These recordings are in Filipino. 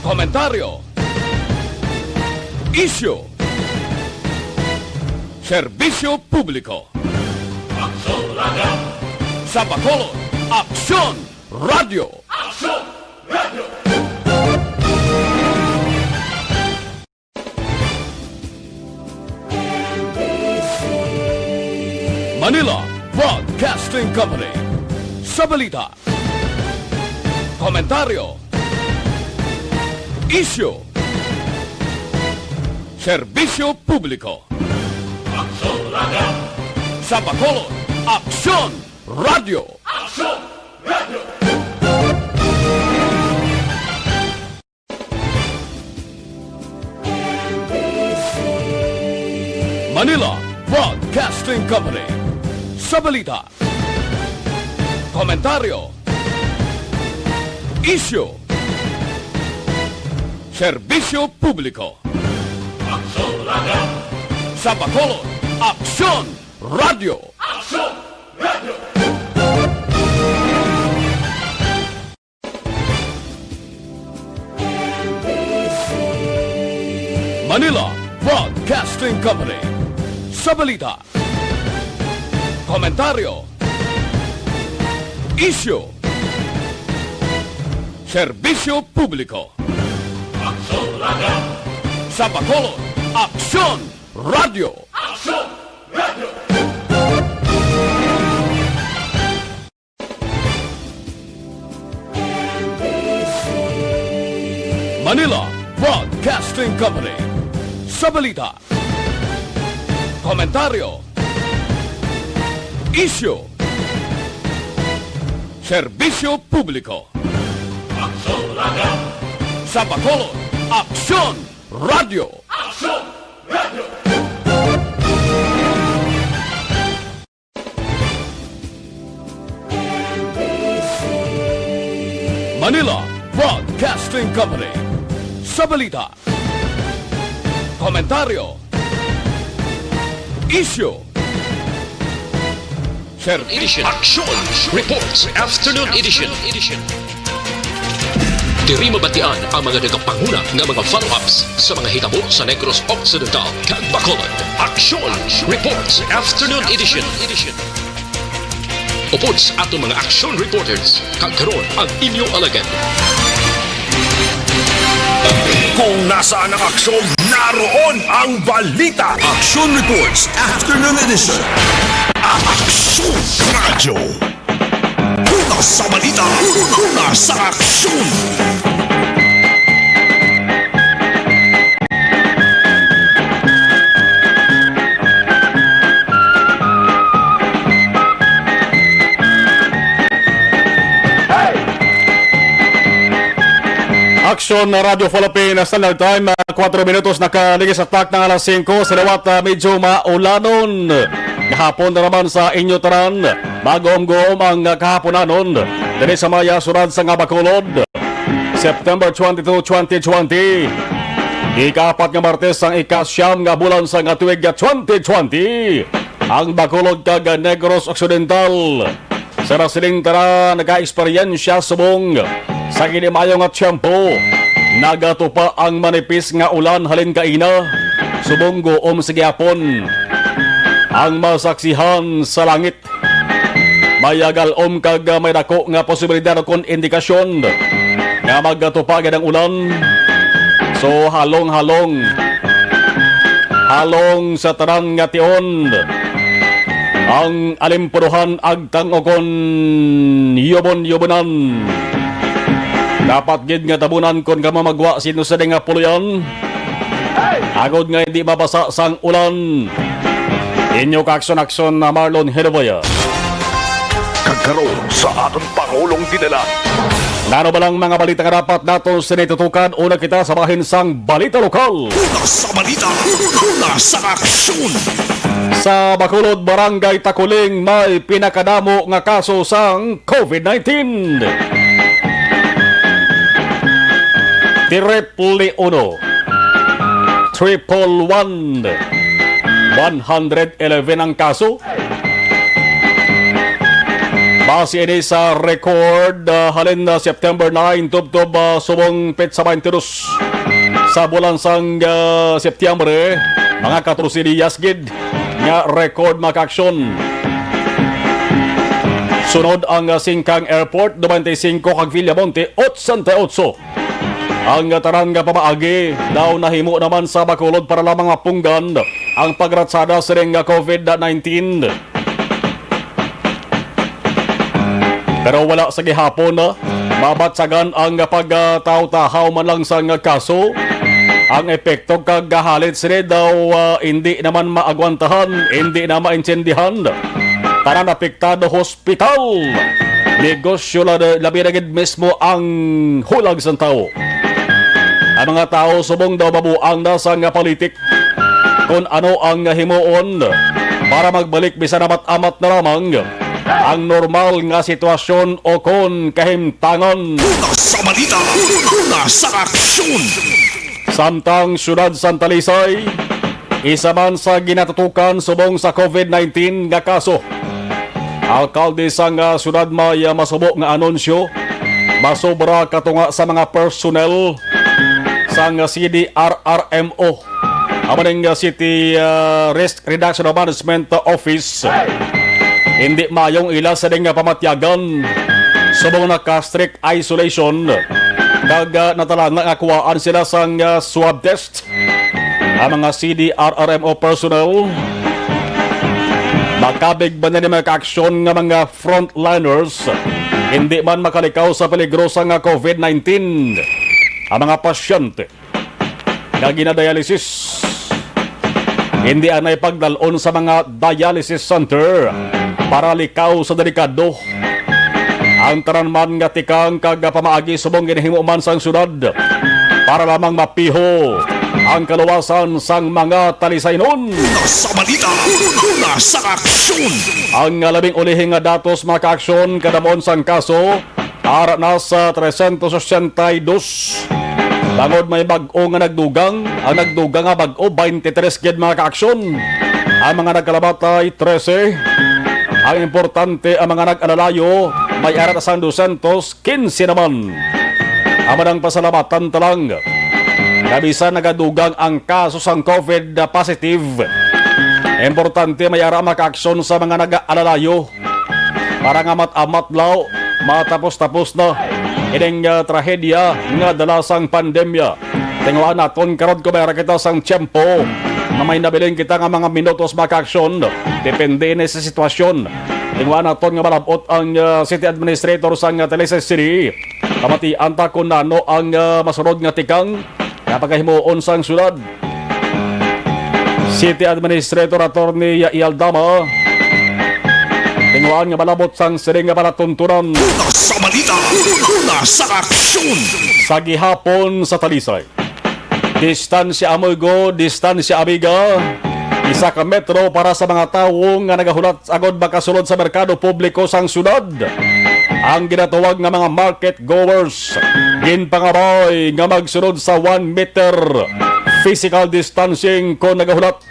Komentaryo, isyu, serbisyo publiko. Aksyon Radio! Sa Bacolod, Aksyon Radio! Aksyon Radio! Manila Broadcasting Company. Sa balita, komentaryo, isyu, serbisyo publiko. Aksyon Radio! Sa Bacolod, Aksyon Radio! Aksyon Radio! Manila Broadcasting Company. Sa balita, komentaryo, isyu, serbisyo publiko. Aksyon Radio! Sa Bacolod, Aksyon Radio! Aksyon Radio! Manila Broadcasting Company. Sa balita, komentaryo, isyu, serbisyo publiko. Aksyon Radio! Sa Bacolod, Aksyon Radio! Aksyon Radio! Manila Broadcasting Company. Sa balita, komentaryo, isyu, serbisyo publiko. Aksyon Radio! Sa Bacolod, Aksyon Radio! Aksyon Radio! Manila Broadcasting Company. Sa balita, komentaryo, isyu, Edition. Action Reports Afternoon Edition. Diri mabatian ang mga nagapanguna ng mga follow-ups sa mga hitabo sa Negros Occidental kag Bacolod. Action Reports Afternoon Edition. Upods ato mga action reporters kag karon ang inyong alagad. Kung nasaan ang aksyon, naroon ang balita. Action Reports Afternoon Edition. Aksyon Radio. Una sa balita, una sa aksyon. Aksyon na Radio Philippines Standard Time, 4 minutos nakaligis at tak ng alas 5 sa lawat medyo maulanon. Kahapon na naman sa inyo taran, magom-gom ang kahaponanon. Dali sa Maya Surad sa Bacolod, September 22, 2020. Ika-4 nga Martes ang ika-9 nga bulan sa tuig 2020. Ang Bacolod kag Negros Occidental. Sa rasiling tara, nag-eksperyensya subong sa ginimayo nga tiyempo. Nagatupa ang manipis nga ulan halin kaina. Subong goom sa gihapon. Ang masaksihan sa langit. Mayagal kag may dako nga posibilidad kon indikasyon nga magatupa gid ang ulan. So halong sa tanan nga tion. Ang alimpuruhan agtang okon yobon-yobonan. Dapat gid nga tabunan kon ka mamagwa sino sa nga puluyan. Agod nga hindi mabasa sang ulan. Inyo kakson-akson na Marlon Herboya. Kagkaroon sa atong Pangulong dinala. Nano ba lang mga balita nga dapat nato sinitutukan? Una kita sa bahin sang balita lokal. Una sa balita, una sa aksyon. Sa Bacolod, Barangay Takuling, may pinakadamo nga kaso sang COVID-19. Triple 111 ang kaso. Base ini sa record halin na September 9 tubtob subong petsa 22 sa bulan sang September mga 14 diyas gid nga record maka-aksyon. Sunod ang Singkang Airport 95 kag Villamonte 88. Ang tanan nga pamaagi daw nahimo naman sa Bacolod para lamang mapunggan ang pagratsada sa ring COVID-19. Pero wala sa gihapon na mabatsagan ang pagtaw-tahaw man lang sa kaso. Ang epekto kag gahalit sila daw hindi naman maagwantahan, hindi na maintindihan. Tanan apektado hospital. Negosyo labi na gid mismo ang hulag sa tao. Ang mga tao subong daw mabuang na sa politik kung ano ang himuon para magbalik bisan amat-amat na lamang ang normal nga sitwasyon o kung kahimtangan. Sa balita, sa aksyon. Samtang syudad Santa Lisay, isa man sa ginatutukan subong sa COVID-19 nga kaso. Alkalde sang syudad may masubo nga anunsyo, masobra katunga sa mga personnel sang CDRRMO. Amaning City Risk Reduction Management Office. Hindi mayong ila sa ding pamatyagan subong naka-strict isolation kag natalang nakakuhaan sila sang swab test ang mga CDRRMO personnel. Makabig ba na mga ka-aksyon nga mga frontliners hindi man makalikaw sa peligro sa COVID-19 ang mga pasyente nga ginadialysis. Hindi anay pagdalon sa mga dialysis center para likaw sa delikado. Ang taranman nga tikang kag pamaagi subong ginahimo man sang syudad para lamang mapiho ang kaluwasan sang mga talisaynon. Sa balita, sa aksyon. Ang labing ulihing nga datos mga ka-aksyon kadamon sang kaso ara na sa 382. Bangod may bag-o nga nagdugang, ang nagdugang nga bag-o 23 gid mga ka-aksyon. Ang mga nagkalabatay 13. Ang importante ang mga nag-alalayo may ara sa 215 naman. Amanang pasalamatan talang kabisa nagadugang ang kaso sang COVID positive. Importante may ara maka-aksyon sa mga nag-alalayo para nga mat-amat law matapos-tapos na ining trahedya nga dalasang pandemya. Tingnan naton karon ko mayara kita sang tiyempo na may nabiling kita nga mga minutos maka-aksyon. Depende na sa sitwasyon. Tingnan naton nga malabot ang city administrator sang Talisay City. Kamatian ta kung nano ang masunod nga tikang napagahimuon sang syudad. City Administrator Attorney Yael Dama. Tingnan nga malabot sang siring nga palatuntunan. Sa balita, sa aksyon. Sa gihapon sa Talisay. Distansya amigo, distansya amiga. Isa ka metro para sa mga tao nga nagahulat agad makasulod sa merkado publiko sang syudad. Ang ginatawag nga mga market goers ginpangabay nga magsunod sa 1 meter physical distancing kung nagahulat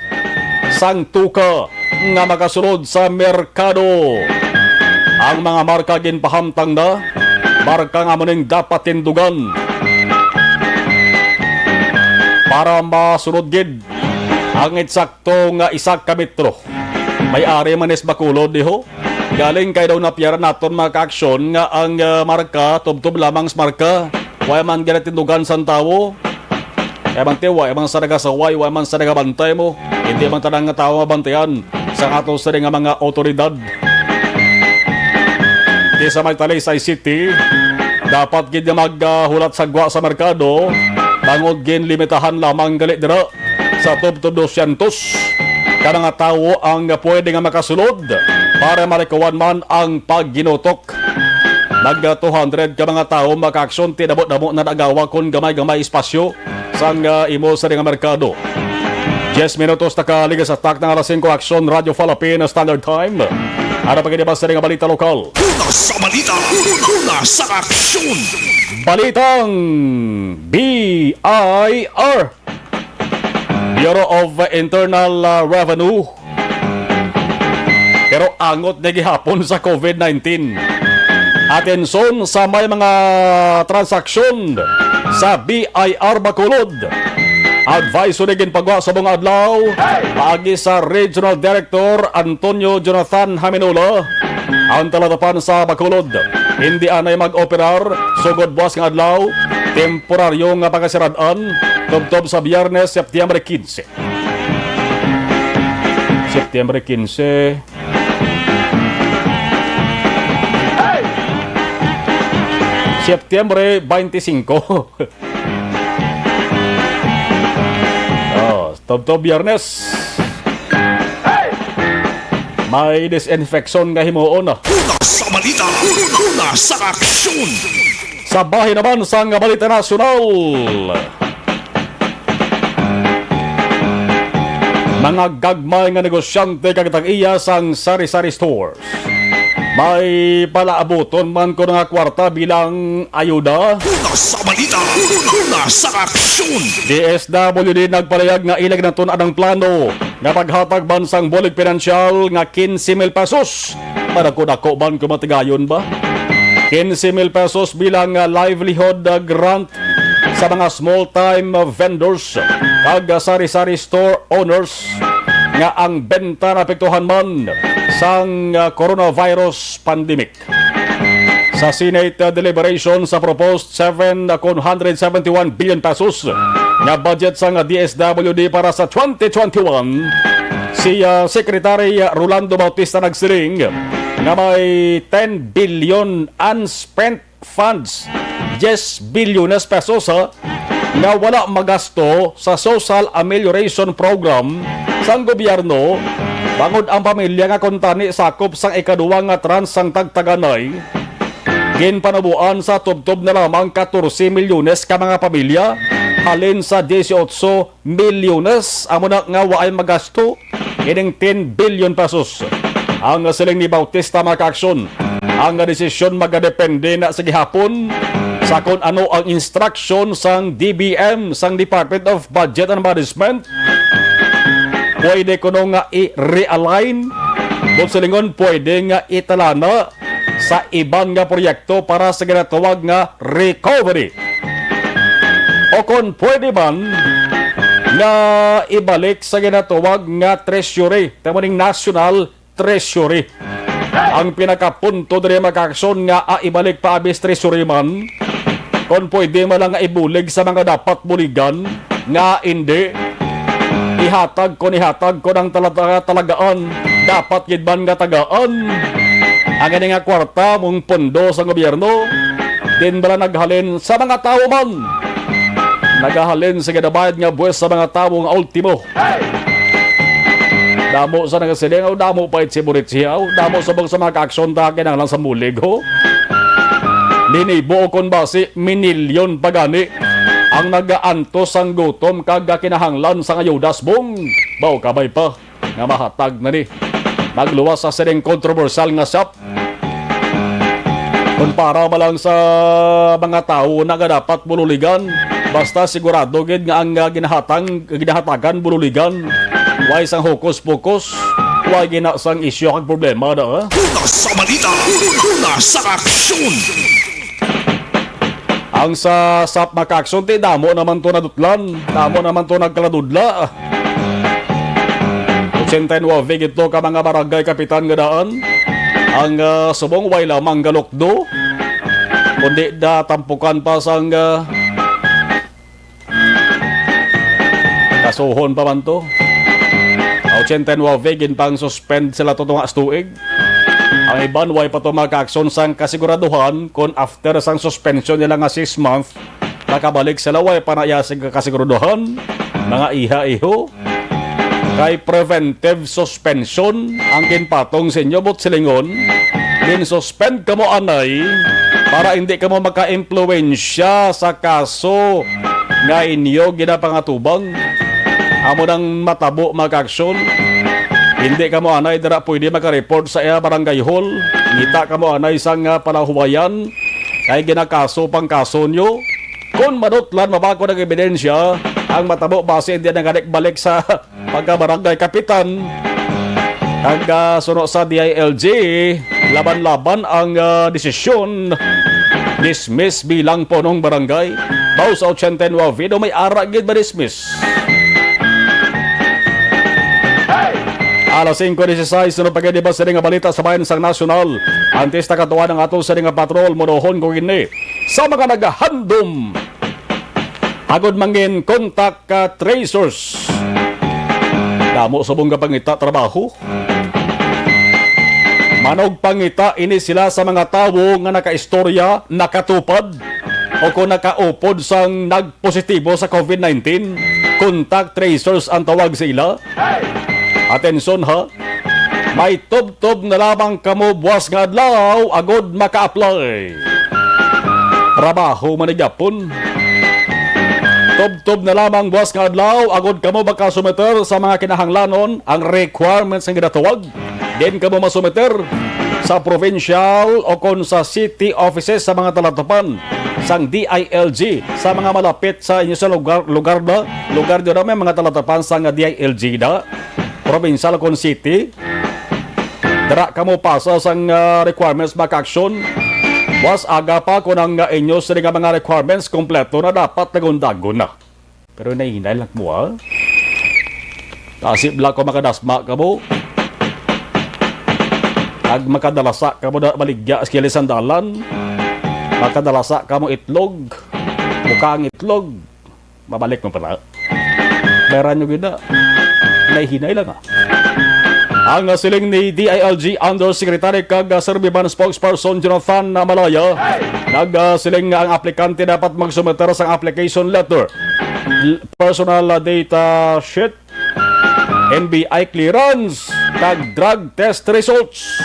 sang tuka nga makasunod sa merkado. Ang mga marka ginpahamtang na marka nga muning dapat tindugan para masunod gid ang eksakto nga isak ka metro. May ari manis Bacolod diho. Galing kay daw napiyara naton mga ka-aksyon nga ang marka tubtob lamang sa marka. Way man ginatindugan sa tawo. Kaya man tiwa, way man sa nagasaway, way man sa nagabantay mo. Hindi man tanang nga tao mabantayan sa ato sa nga mga otoridad. Di sa may Talisay City, dapat gid maghulat sagwa sa merkado. Bangod gin limitahan lamang galit dira sa tubtob 200. Kada nga tao ang pwede nga makasulod para malikawan man ang pagginutok. Nag-200 ka mga tao maka-aksyon tinabot-damo na nagawa kon gamay-gamay espasyo sang imo sa nga merkado. 10 minutos nakaliga sa tak ng alas 5 Aksyon Radio Philippines Standard Time. Ano pagkiniba sa nga balita lokal? Sa balita, sa aksyon. Balitang BIR, Bureau of Internal Revenue, Pero angot na gihapon sa COVID-19. Atensyon sa may mga transaksyon sa BIR Bacolod. Advisory ginpagawa sa mga adlaw paagi sa Regional Director Antonio Jonathan Haminola. Ang talatapan sa Bacolod, hindi anay mag-operar sugod buwas ng adlaw, temporaryo nga pagkasirad-an tubtob sa Biyernes, Setyembre 15. Setyembre 15. Setyembre 25. Tubtob Biyernes. May disinfection nga himuon na. Una sa balita, una sa aksyon. Sa bahin naman sa nga balita nasyonal. Mga gagmay nga negosyante kagtag-iya sang sari-sari stores. May palaabuton man ko nga kwarta bilang ayuda. Una sa balita, una sa aksyon. DSWD nagpalayag nga ilag na tunad ang plano nga paghatag bansang bulig pinansyal nga 15,000 pesos. Para ko dako man kumatigayon ba? 15,000 pesos bilang livelihood grant sa mga small-time vendors kag sari-sari store owners nga ang benta napektuhan man sang coronavirus pandemic. Sa Senate deliberation sa proposed 771 billion pesos nga budget sa DSWD para sa 2021, si Secretary Rolando Bautista nagsiring nga may 10 billion unspent funds, 10 bilyones pesos nga wala magasto sa Social Amelioration Program sang gobyerno bangod ang pamilya nga kontani sakop sang ikaduwa nga trans sang tagtaganay. Ginpanabuan sa tubtob na lamang 14 milyones ka mga pamilya halin sa 18 milyones amo na nga waay magasto ining 10 billion pesos. Ang siling ni Bautista makaaksyon, ang desisyon magadepende na sa gihapon sa kung ano ang instruction sang DBM sang Department of Budget and Management. Pwede ko nga i-realign doon silingon pwede nga italana sa ibang nga proyekto para sa ginatawag nga recovery. O kung pwede man nga ibalik sa ginatawag nga treasury, tamaning national treasury. Ang pinakapunto diri makaaksyon nga ibalik pa abis treasury man, kung pwede man lang nga ibulig sa mga dapat buligan nga hindi ihatag ko ng talagaan dapat gidban nga tagaan ang nga kwarta mong pondo sa gobyerno din bala naghalin sa mga tao man, nagahalin sa ginabayad nga buwes sa mga tao nga ultimo. Damo sa nagasiling o damo pa itsiburit siya o damo sa mga kaaksyon takin ang lang sa mulig ho. Linibo kon basi minilyon pagani ang nagaantos ang gutom kag kinahanglan sa ayudas bong bao kabay pa nga mahatag na ni nagluwas sa sining kontrobersyal nga shop kung para malang sa mga tao na dapat bululigan basta sigurado gid nga ang ginahatagan bululigan way sang hokus-pokus way ginasang isyu kag problema na Una sa balita, una sa aksyon. ang sa SAP makaaksyon ti damo naman to nadutlan, damo naman to nagkaladudla. 89 ito ka mga barangay kapitan nga daan ang subong way lamang galokdo kundi da tampukan pa sang kasuhon pa man to. 89 pang suspend sila to nga astuig. Ang iban way pa to makaaksyon sang kasiguraduhan kung after sang suspension nila nga 6 month nakabalik sila way panayasig kasiguraduhan mga iha-iho kay preventive suspension ang ginpatong sa inyo bot silingon din suspend ka mo anay para hindi ka mo maka-impluensya sa kaso nga inyo ginapangatubang amo nang matabo makaaksyon. Hindi ka mo anay dara pwede maka-report sa barangay hall. Ngita ka mo anay sang palahuwayan kay ginakaso pang kaso nyo. Kung madutlan mabako ng ebidensya ang matabo base hindi na balik sa pagka-barangay kapitan Suno sa DILG, laban-laban ang desisyon dismiss bilang punong barangay. Baw sa 89 do may ara gid ba dismiss. Alas 5:16 sunod pagkadiba sa nga balita sa bayan sang nasyonal. Antes takatuwa ng ato sa nga patrol modohon ko gini sa mga nagahandom. Agod mangin contact tracers. Damo sa bunga pangita trabaho. Manog pangita ini sila sa mga tawo nga nakaistorya, nakatupad o kung nakaupod sang nagpositibo sa COVID-19. Contact tracers ang tawag sa ila. Atensyon ha, may tub-tub na lamang kamo buwas nga adlaw agod maka-apply. Trabaho manigapon. Tub-tub na lamang buwas nga adlaw agod kamo makasumeter sa mga kinahanglanon ang requirements ng ginatawag. Din kamo masumeter sa provincial o kon sa city offices sa mga talatapan sang DILG sa mga malapit sa inyo sa lugar nyo na may mga talatapan sa DILG na provincial kon city. Dara kamo pasa sang requirements maka-action. Was aga pa kung ang inyo sa mga requirements kompleto na dapat nagundagon na. Pero nahinay lang mo ha. Kasip lang ko makadasma ka mo. Ag makadalasa ka mo na maligya sa kilisan dalan. Makadalasa ka mo itlog. Mukhang itlog. Mabalik mo pala. Meron nyo gina. Nahinay lang ha. Ang siling ni DILG Undersecretary kag Serviban Spokesperson Jonathan Malaya, nagsiling ang aplikante dapat magsumeter sa application letter, personal data sheet, NBI clearance, kag drug test results.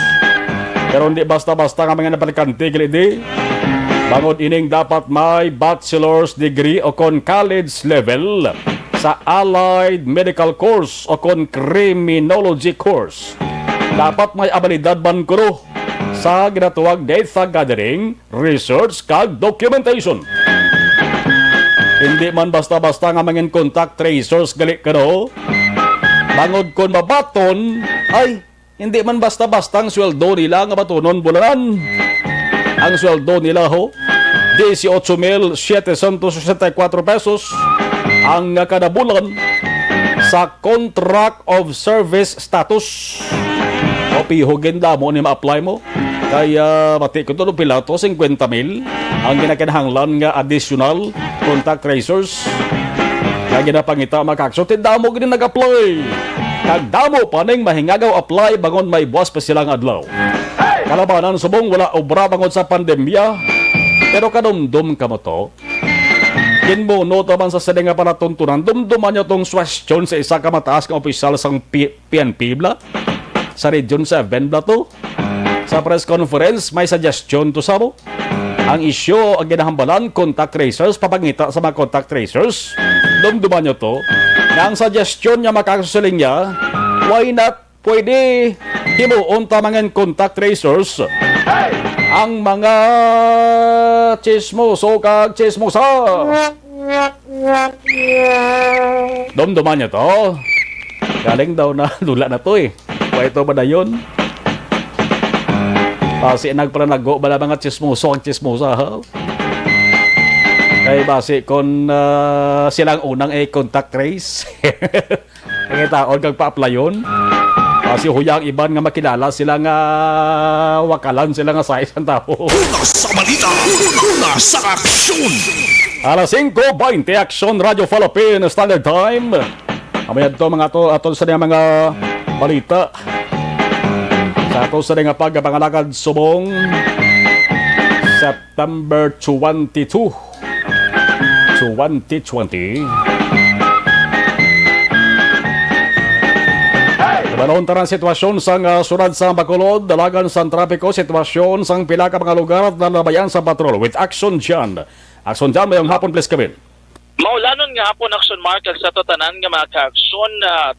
Pero hindi basta-basta nga mga aplikante gilidi. Bangod ining dapat may bachelor's degree o kon college level sa Allied Medical Course o kon Criminology Course. Dapat may abilidad man kuno sa ginatuwag data gathering, research, kag documentation. Hindi man basta-basta nga mangin contact tracers gali kano. Bangod kon mabaton, ay hindi man basta-basta ang sweldo nila nga batunon bulanan. Ang sweldo nila ho, 18,764 pesos ang kada bulan sa contract of service status. O pihugin mo ni ma-apply mo. Kaya mati ko ito pila to 50,000 ang ginakinahanglan nga additional contact tracers. Kaya ginapangita makakso, tindamo gini nag-apply. Kagdamo pa ning mahingagaw apply bangon may buwas pa silang adlaw. Kalabanan subong wala obra bangon sa pandemya. Pero kadumdum ka mo to. Kinmono taman sa sadeng nga palatuntunan, dumduman nyo tong swestyon sa isa ka mataas kang opisyal sang PNP bla. Sa Region 7 bla to. Sa press conference, may suggestion to sa mo. Ang isyo, ang ginahambalan, contact tracers, papangita sa mga contact tracers. Dumduman nyo to. Na ang suggestion niya makakasuling niya, why not? Pwede himuon tamangan contact tracers. Ang mga chismoso kag chismosa. Dumduman niya to. Galing daw na lula na to eh. Pwede ito ba na yun? Basi nagpranago ba na mga chismoso ang chismosa ha? Kaya basi kung silang unang contact trace. Ang itaon kag pa-apply yun. Kasi huyang iban nga makilala sila nga wakalan sila nga sa isang tao. Una sa balita, una sa aksyon. Alas 5:20 Action Radio Philippines Standard Time. Amayad to mga atol sa mga balita. Sa atol sa nga pagpangalakad subong September 22, 2020. Balon tarang sitwasyon sang surad sa Bacolod, dalagan sang trapiko, sitwasyon sang pila ka mga lugar at nalabayan sa patrol with Action Jan. Action Jan, mayong hapon please Kevin. Maulanon nga hapon action markag sa totanan nga mga ka-aksyon.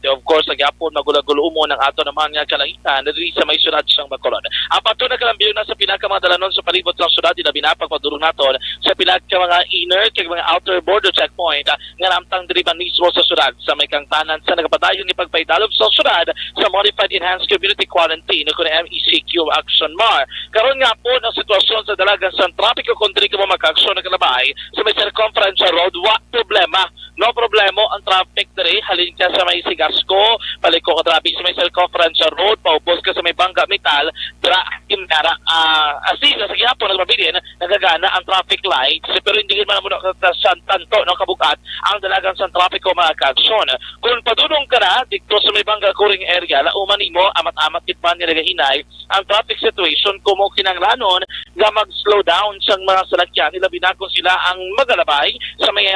Of course, nagyapon magula-gulo mo ng ato naman nga kalangitan diri sa may syudad siyang Bacolod. Apato na kalambiyo na sa pinaka mga dalanon sa palibot ng syudad na binapag padulong naton sa pinaka mga inner kag mga outer border checkpoint nga namtang diri man mismo sa syudad sa may kangtanan sa nagapadayon ni pagpaidalog sa syudad sa Modified Enhanced Community Quarantine o kuno MECQ Action Mar. Karon nga po ang sitwasyon sa dalagan sa trapiko kung diri ka mo mag-aksyon na kalabay sa may circumference road problema. No problema ang traffic diri halin ka sa may Sigasco, paliko ka trabi sa may circumference road, paubos ka sa may Bangga Metal, dra imara asila sa gyapon nagmabilin nagagana ang traffic lights pero hindi man mo sa tanto no kabukat ang dalagang sa trapiko mga ka-aksyon. Kung padulong ka na dito sa may Bangga Kuring area, lauman nimo amat-amat kitman nga nagahinay ang traffic situation kumo kinanglanon nga mag-slow down sang mga salakyan nila binakon sila ang magalabay sa may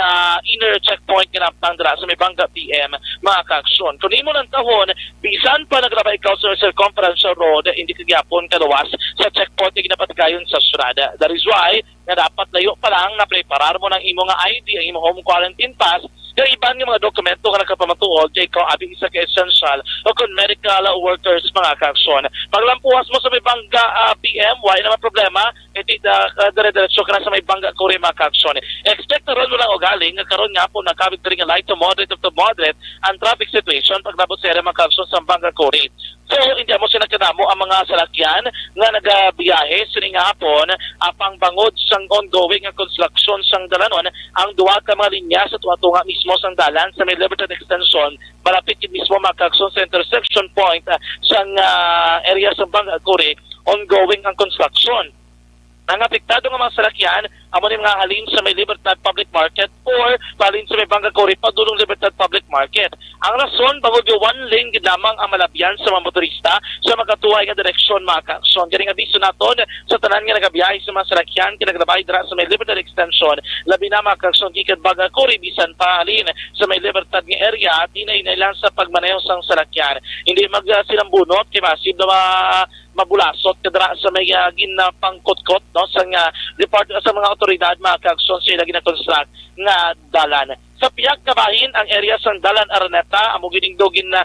inner checkpoint nga napang dira sa may Bangga PM mga ka-aksyon. Kung imo ng tahon bisan pa naglabay ikaw sa circumference road hindi kagyapon kaluwas sa checkpoint nga ginapatagayon sa syudad. That is why nga dapat layo pa lang na preparar mo ng imo nga ID ang imo home quarantine pass yung iban yung mga dokumento ka nakapamatuod kay ikaw abi isa ka essential o kung medical workers mga ka-aksyon. Paglampuas mo sa may Bangga PM, why naman problema? Iti dire-diretso ka na sa may Bangga Kuri mga ka-aksyon. Expect na ron mo lang o galing, karon nga po nakabit rin nga light to moderate ang traffic situation paglabot sa area mga ka-aksyon sa Bangga Kuri. So, hindi mo sinagkanamo ang mga salakyan nga nagabiyahe sining hapon pangbangod sang ongoing nga construction sang dalanon ang duwa ka mga linya sa tuwa-tunga mismo sang dalan sa may Libertad Extension malapit mismo makakson sa intersection point sang area sa Bangga Kuri ongoing ang construction. Ang apektado ng mga salakyan, amo ni mga halin sa may Libertad Public Market or palin sa may Bangga Kuri padulong Libertad Public Market. Ang rason, bangod yung one lane lamang ang malabyan sa mga motorista sa magkatuway nga direksyon mga ka-aksyon. Galing abiso naton sa tanan nga nagabiyahe sa mga salakyan, kinaglabay dira sa may Libertad Extension, labi na mga ka-aksyon gikad Bangga Kuri, bisan pa halin sa may Libertad nga area at inailan sa pagmaneho sang salakyan. Hindi magsilambunot, kay masib na mabulasot kadra sa may ginapangkot-kot no sa report sa mga otoridad mga ka-aksyon sila gina-construct nga dalan. Sa Piag Kabahin ang area sang Dalan Araneta amo giningdogin na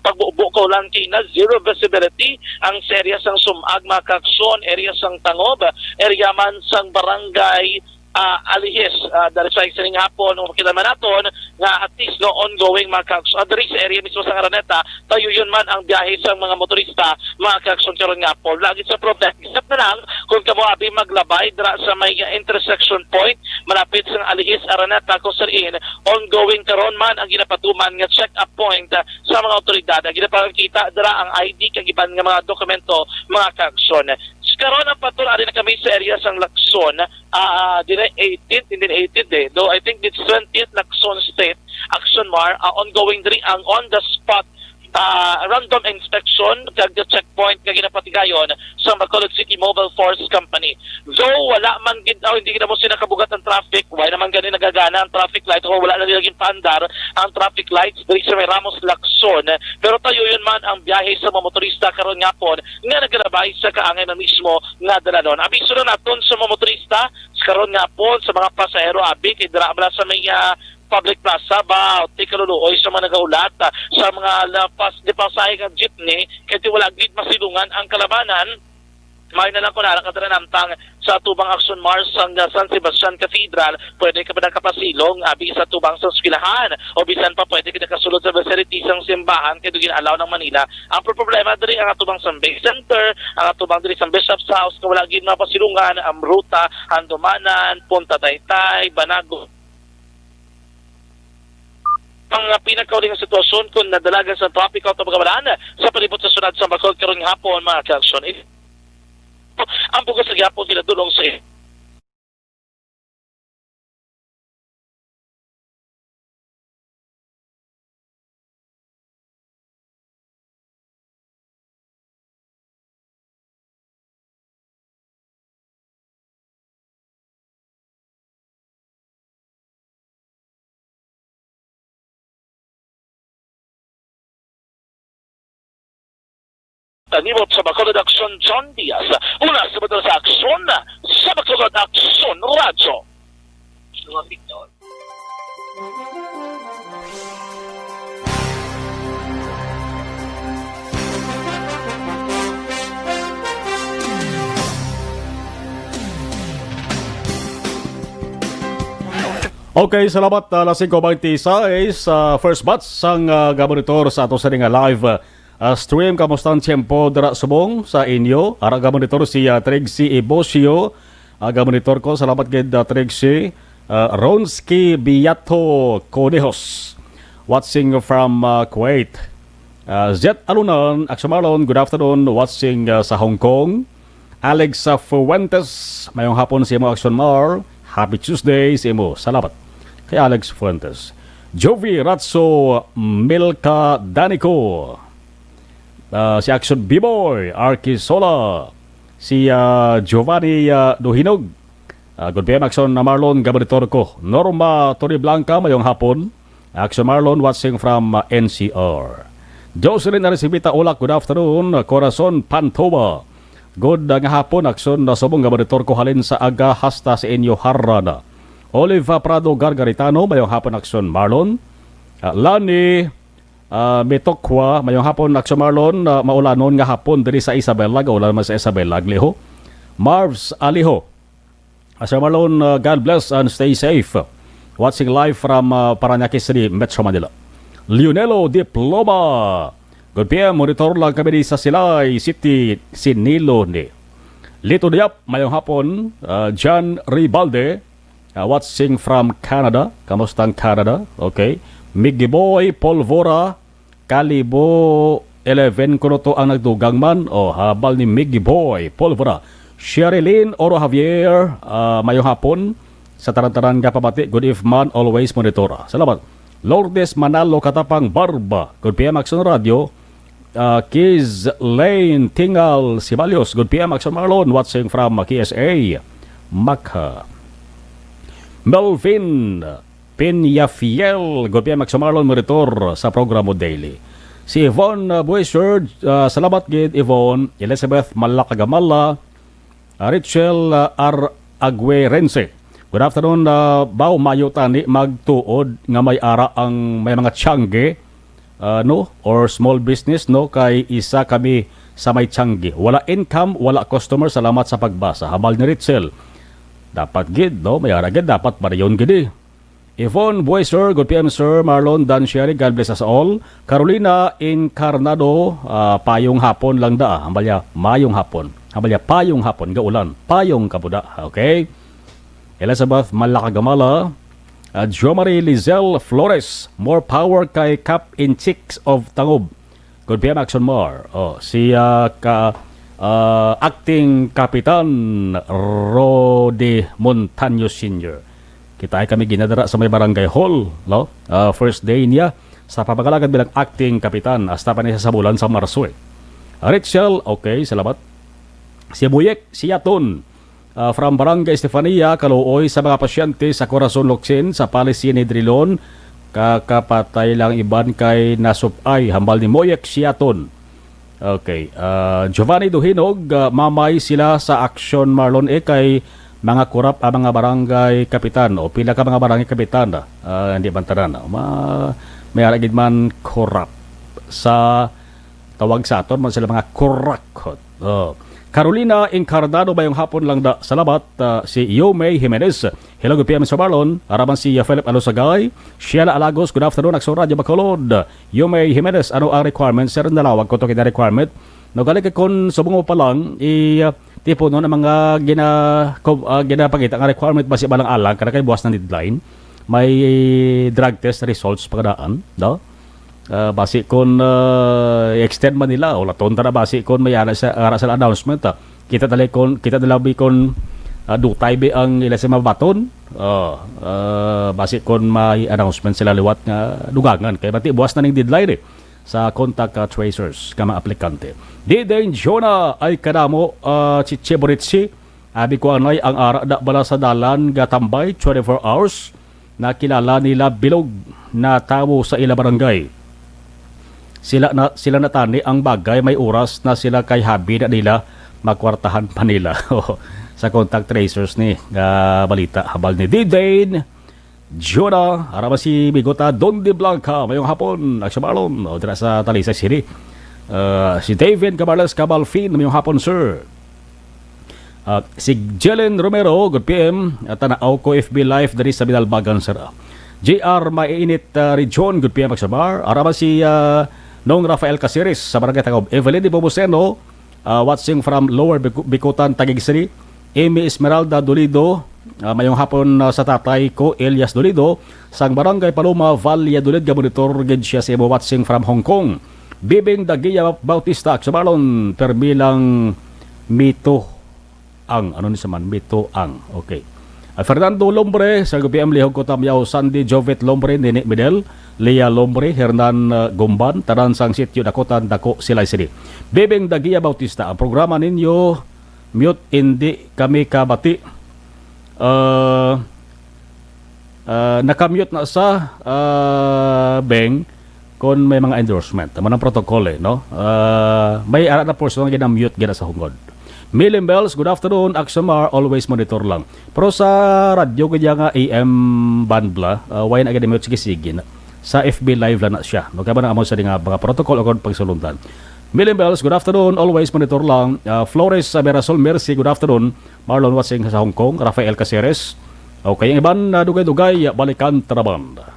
pagbubo ko lang kay na zero visibility ang area sang Sumag mga ka-aksyon, area sang Tangob, area man sang Barangay Alihis dahil sa isang hapon nung makita man naton nga at least no ongoing mga ka-aksyon diri sa area mismo sa Araneta tayo yun man ang biyahe sa mga motorista mga ka-aksyon karon nga po lagi sa problem except na lang kung kamo abi maglabay dira sa may intersection point malapit sa Alihis Araneta kung saan ongoing karon man ang ginapatuman nga check up point sa mga otoridad ang ginapakita dira ang ID kag iban nga mga dokumento mga ka-aksyon. Karon ang patrol na kami sa area sang Lacson dire 18th hindi 18th though I think it's 20th Lacson State Action Mar ongoing diri ang on the spot random inspection kag the checkpoint kag ginapatigayon sa Bacolod City Mobile Force Company. So wala man gid hindi kita mo sinakabugat ang traffic, why naman gani nagagana ang traffic light o wala na nilaging paandar ang traffic lights diri sa may Ramos Lacson. Pero tayo yun man ang biyahe sa mga motorista karon nga po nga nagrabay sa kaangay na mismo nga dalanon. Abiso na naton sa mga motorista karon nga po sa mga pasahero abi kay dira sa may public plaza ba o tikaluluoy sa mga nagaulat sa mga lapas di pasahe ng jeepney kaya wala gid masilungan ang kalabanan. May na lang ko nakatara namtang sa Tubang Action Mars ang San Sebastian Cathedral, pwede ka pa nakapasilong abi sa Tubang sa eskwelahan o bisan pa pwede ka nakasulod sa facilities ng simbahan kaya ginalaw ng Manila. Ang problema diri ang Tubang Sambay Center, ang Tubang diri sa Bishop's House na wala gid mapasilungan ang ruta Handumanan, Punta Taytay, Banago. Ang pinakauling sitwasyon kung nadalagan sa traffic out of Bagabalan sa palibot sa sunod sa Bacolod karong hapon mga ka-aksyon. Ang bukas sa hapon tinadulong sa Tanibot sa Bacolod Action John Diaz. Una sa Bacolod sa Aksyon sa Bacolod Action Radio. Okay, salamat alas 5:26 sa first batch sang gabonitor sa ato sa nga live stream. Kamusta ang tiyempo dara subong sa inyo? Ara gabonitor si Trixie Ibosio. Gabonitor ko, salamat kay Trixie. Ronski Biato Conejos watching from Kuwait. Zet Alunan, Aksamarlon, good afternoon, watching sa Hong Kong. Alex Fuentes, mayong hapon si mo Action Mar. Happy Tuesday si mo. Salamat kay Alex Fuentes. Jovi Ratso Milka Danico. Si Action B-Boy Arki Sola. Si Giovanni Duhinog. Good PM Action Marlon Gabonitor ko. Norma Torreblanca mayong hapon. Action Marlon watching from NCR. Jocelyn Arisibita Olak, good afternoon. Corazon Pantova. Good nga hapon, Action na subong gabonitor ko halin sa aga hasta sa inyo harana. Oliva Prado Gargaritano, mayong hapon, Action Marlon. Lani Metokwa, mayong hapon, Action Marlon. Maulanon nga hapon diri sa Isabela, gaulan man sa Isabela, Agliho. Marvs Aliho. Action Marlon, God bless and stay safe. Watching live from Paranaque City, Metro Manila. Leonelo Diploma. Good PM, monitor lang kami sa Silay City, Sinilo ni. Lito Diap, mayong hapon, John Ribalde, watching from Canada. Kamusta ang Canada? Okay. Miggy Boy, Polvora, Kalibo 11, kuno to ang nagdugang man. Habal ni Miggy Boy, Polvora. Sherilyn Oro Javier, mayong hapon, sa tarantaran nga pabati. Good evening, always monitora. Salamat. Lourdes Manalo Katapang Barba, good PM Action Radio. Kiz Lane Tingal Sibalios, good PM Action Marlon, watching from KSA Makha. Melvin Pinyafiel, good PM Action Marlon, monitor sa programo daily. Si Yvonne Buesher, salamat gid Yvonne. Elizabeth Malakagamala, Rachel R. Aguerense. Good afternoon, Bao Mayo tani magtuod nga may ara ang may mga tiyangge no or small business no kay isa kami sa may tiyangge. Wala income, wala customer, salamat sa pagbasa. Hamal ni Rachel. Dapat gid no, may ara gid dapat barayon gid. Yvonne Boyser, good PM Sir Marlon Dan Sherry, God bless us all. Carolina Encarnado, payong hapon lang da. Hambalya mayong hapon. Hambalya payong hapon gaulan. Payong kabuda. Okay? Elizabeth Malakagamala, Jomari Lizel Flores, more power kay Cap in Chicks of Tangob. Good PM Action Mar. Si acting Kapitan Rode Montaño Sr. Kita ay kami ginadara sa may barangay hall. No? First day niya sa papagalagad bilang acting Kapitan. Hasta pa niya sa bulan sa Marso. Rachel, okay, salamat. Si Buyek, si Yaton. From Barangay Estefania, Calooy, sa mga pasyente sa Corazon Locsin, sa Palisi ni Drilon, kakapatay lang iban kay Nasupay, hambal ni Moyek Siaton. Okay. Giovanni Duhinog, mamay sila sa Action Marlon kay mga kurap ang mga barangay kapitan o pila ka mga barangay kapitan hindi bantaran. May aragid man kurap sa tawag sa aton man sila mga kurakot. Carolina Encarnado bayong hapon lang da. Salamat si Yomei Jimenez. Hello, good PM sa Marlon. Araman si Philip Alosagay. Sheila Alagos, good afternoon. Action Radio Bacolod. Yomei Jimenez, ano ang requirement? Sir, nalawag ko to kita requirement. Nagalig kon subong pa lang tipo no ng mga ginapakita ang requirement basi balang alang kada kay buwas ng deadline. May drug test results pagdaan, no? Basi kon extend man nila o laton na basi kon may ara sa announcement kita dalabi kon dutay be ang ila sa mabaton basi kon may announcement sila liwat nga dugangan kay bati buwas na ning deadline sa contact tracers kama aplikante. Didain Jonah ay kadamo Chicheboritsi abi ko anay ang ara da bala sa dalan gatambay 24 hours na kilala nila bilog na tawo sa ila barangay. Sila na tani ang bagay may oras na sila kay habi na nila magkwartahan pa nila sa contact tracers ni balita habal ni Didain Jonah, arama si Bigota Don de Blanca, mayong hapon, Aksabalon, o dira sa Talisay City. Si David Cabarles Cabalfin, mayong hapon, sir. Si Jelen Romero, good PM, tanaaw ko FB Live dari sa Binalbagan, sir. JR Mainit Region, good PM, Aksabar. Arama si Nong Rafael Casiris, sa Barangay Tagob. Evelyn Di Boboseno, watching from Lower Bikutan, Taguig City. Amy Esmeralda Dolido, mayong hapon sa tatay ko, Elias Dolido, sang Barangay Paloma, Valle Dolid, monitor gid siya sa imo watching from Hong Kong. Bibing Dagia Bautista, sa Balon, perbilang Mito Ang, ano ni saman? Mito Ang, okay. Fernando Lombre, sa GPM Lihog Kotamyaw, Sandy Jovet Lombre, Nene Medel, Lea Lombre, Hernan Gomban, taran sang sityo Dakotan, Dako, Silay City. Bibing Dagia Bautista, ang programa ninyo, mute, hindi kami kabati. Nakamute na sa Beng kung may mga endorsement. Tama ng protocol no? May arat na person na ginamute gina sa hungod. Million Bells, good afternoon. Axamar, always monitor lang. Pero sa radyo kaya nga AM bandla, why na ginamute sige sa FB live lang na siya. No, kaya ba na amon sa mga protocol o pagsulundan. Million Bells, good afternoon. Always monitor lang. Flores Berasol, merci. Good afternoon. Marlon watching sa Hong Kong. Rafael Caceres. Okay, yung iban na dugay-dugay, balikan Traband.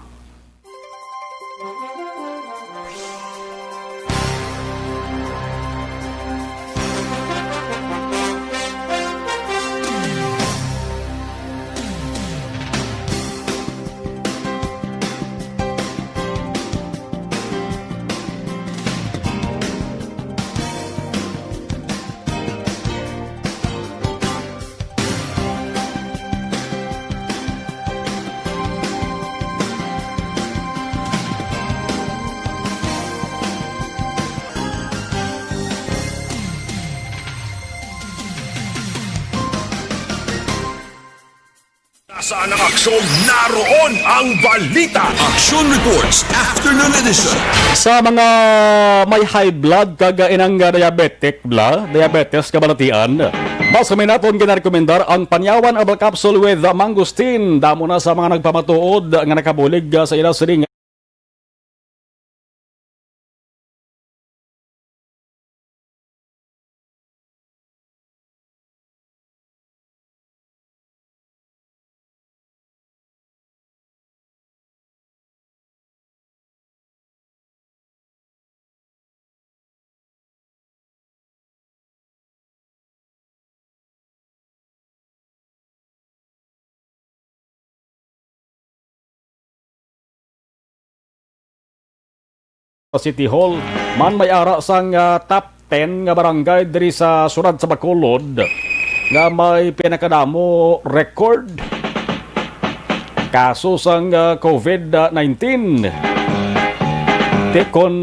Saan ang aksyon? Naroon ang balita. Action Reports Afternoon Edition. Sa mga may high blood kagainang diabetes kabalatian, mas kami naton ginarekomendar ang Panyawan Herbal Capsule with Mangosteen. Damo na sa mga nagpamatuod nga nakabulig sa ilang siring City Hall. Man may ara sang top 10 nga barangay diri sa Surad sa Bacolod nga may pinakadamo record kaso sang COVID-19. Tekon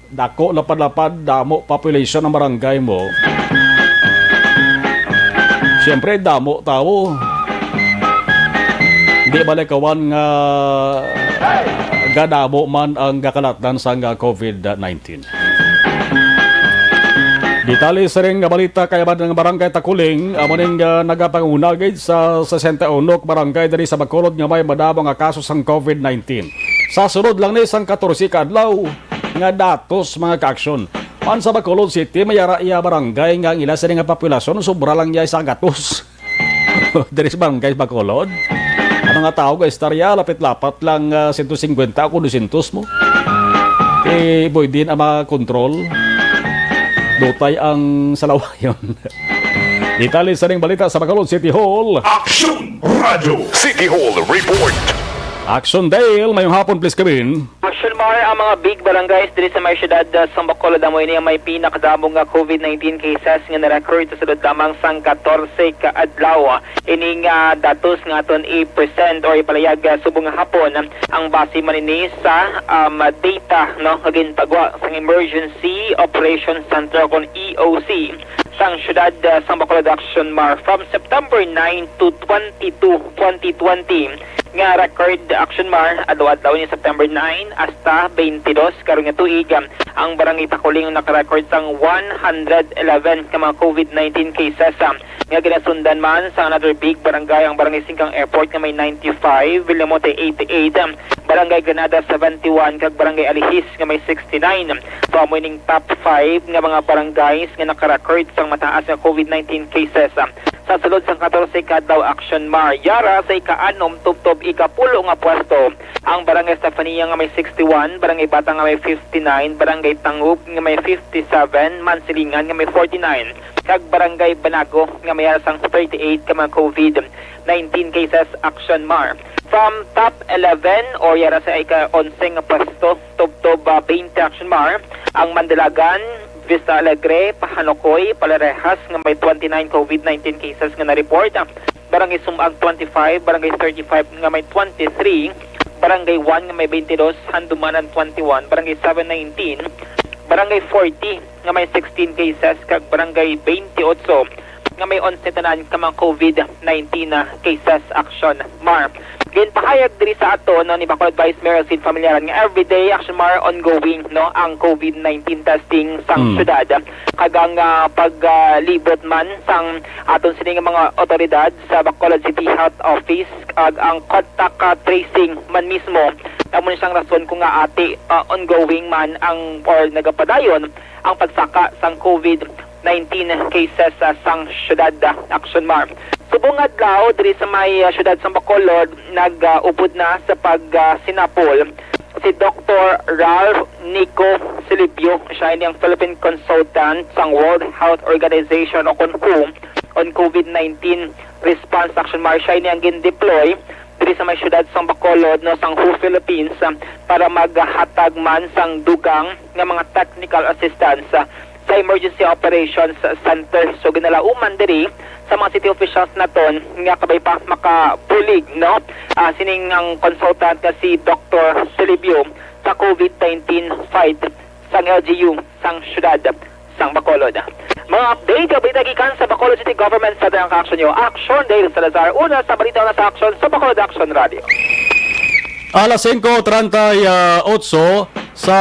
dako lapad-lapad damo population ng barangay mo. Siyempre damo tao. Di balikawan nga gadabo man ang gakalatan sa COVID-19. Ditali sa ring balita kaya ba ng barangay Takuling, amoning nagapangunagid sa 61 barangay dari sa Bacolod nga may madabang nga kaso sang COVID-19. Sa sunod lang ni sang 14 kadlaw nga datos mga kaaksyon. Man sa Bacolod City may ara iya barangay nga ila sa nga populasyon sobra lang iya sa gatos. Dari sa barangay Bacolod. Ano nga tao guys, istorya, lapit-lapat lang 150 ako 200 mo. Boy din ang makontrol. Dutay ang salawayon. Itali sa ring balita sa Bacolod City Hall. Action Radio City Hall Report. Action Dale, mayong hapon please kabin. Action Mar, ang mga big barangays diri sa may syudad sa Bacolod amo ini may pinakadamong nga COVID-19 cases nga na-record sa sulod lamang sang 14 ka adlaw. Ini nga datos nga aton i-present or ipalayag subong nga hapon ang base man ini sa data no ginpagwa sang Emergency Operations Center kon EOC sang syudad sa Bacolod Action Mar from September 9 to 22, 2020. nga record action mar adlaw-adlaw ni September 9 hasta 22 karon nga tuig ang barangay Takuling naka-record sang 111 ka mga COVID-19 cases nga ginasundan man sa another big barangay ang barangay Singkang Airport nga may 95, Villamote 88, barangay Granada 71 kag barangay Alihis nga may 69. So ning top 5 nga mga barangays nga naka-record sang mataas nga COVID-19 cases. Sa sulod sang 14 kadlaw action mar yara sa ika-6 tubtob ika-10 nga pwesto ang barangay Stefania nga may 61, barangay Bata nga may 59, barangay Tangub nga may 57, Mansilingan nga may 49 kag barangay Banago nga may sang 38 ka mga COVID-19 cases action mar. From top 11 or yara sa ika-11 nga pwesto tubtob 20 action mar ang Mandalagan, Vista Alegre, Pahanokoy, Palarehas nga may 29 COVID-19 cases nga na-report. Barangay Sumag 25, Barangay 35 nga may 23, Barangay 1 nga may 22, Handumanan 21, Barangay 719, Barangay 40 nga may 16 cases kag Barangay 28 nga may 11 tanan ka mga COVID-19 cases action mar. Ginpahayag diri sa ato no ni Bacolod Vice Mayor Sid Familiaran nga everyday action mar ongoing no ang COVID-19 testing sang syudad kagang paglibot man sang aton sining mga otoridad sa Bacolod City Health Office kag ang contact tracing man mismo amo siyang rason kung nga ati ongoing man ang or nagapadayon ang pagsaka sang COVID-19 cases sang syudad action mar. Subong adlaw diri sa may syudad sa Bacolod nag-upod na sa pag-sinapol si Dr. Ralph Nico Silipio, siya ay ang Philippine Consultant sa World Health Organization o WHO on COVID-19 Response Action Mar. Siya ay ang gin-deploy diri sa may syudad sa Bacolod no sang WHO Philippines para maghatag man sang dugang nga mga technical assistance sa Emergency Operations Center. So ginalauman diri sa mga city officials naton nga kabay pa makabulig no sining ang consultant na si Dr. Silibio sa COVID-19 fight sang LGU sang syudad sang Bacolod. Mga update balita gikan sa Bacolod City Government sa Dayang Action yo Action Dale Salazar una sa balita na sa Action sa Bacolod Action Radio. Alas 5:38 sa